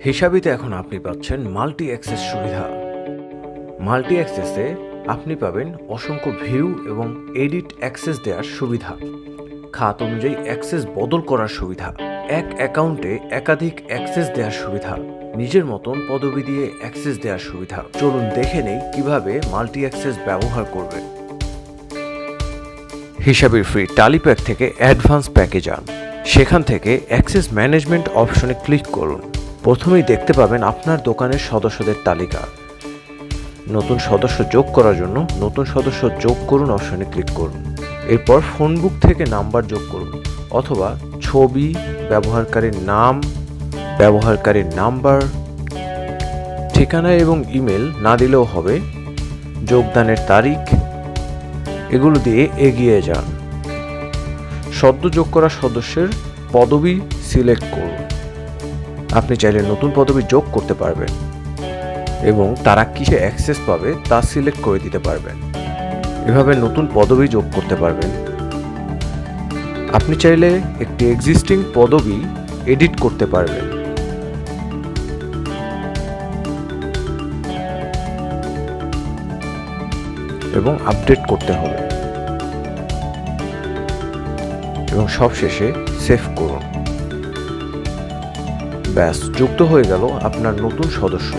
হিসাবিতে এখন আপনি পাচ্ছেন মাল্টি অ্যাক্সেস সুবিধা। মাল্টি অ্যাক্সেসে আপনি পাবেন অসংখ্য ভিউ এবং এডিট অ্যাক্সেস দেওয়ার সুবিধা, খাত অনুযায়ী অ্যাক্সেস বদল করার সুবিধা, এক অ্যাকাউন্টে একাধিক অ্যাক্সেস দেওয়ার সুবিধা, নিজের মতন পদবি দিয়ে অ্যাক্সেস দেওয়ার সুবিধা। চলুন দেখে নেই কিভাবে মাল্টি অ্যাক্সেস ব্যবহার করবেন। হিসাবের ফ্রি টালি প্যাক থেকে অ্যাডভান্স প্যাকে যান। সেখান থেকে অ্যাক্সেস ম্যানেজমেন্ট অপশনে ক্লিক করুন। প্রথমেই দেখতে পাবেন আপনার দোকানের সদস্যদের তালিকা। নতুন সদস্য যোগ করার জন্য নতুন সদস্য যোগ করুন অপশনে ক্লিক করুন। এরপর ফোন বুক থেকে নাম্বার যোগ করুন, অথবা ছবি, ব্যবহারকারীর নাম, ব্যবহারকারীর নাম্বার, ঠিকানা এবং ইমেল না দিলেও হবে, যোগদানের তারিখ, এগুলো দিয়ে এগিয়ে যান। সদ্য যোগ করা সদস্যের পদবি সিলেক্ট করুন। আপনি চাইলে নতুন পদবি যোগ করতে পারবেন এবং তারা কিসে অ্যাক্সেস পাবে তা সিলেক্ট করে দিতে পারবেন। এভাবে নতুন পদবি যোগ করতে পারবেন। আপনি চাইলে একটি এক্সিস্টিং পদবি এডিট করতে পারবেন। এবং আপডেট করতে হবে এবং সবশেষে সেভ করুন। ব্যাস, যুক্ত হয়ে গেল আপনার নতুন সদস্য।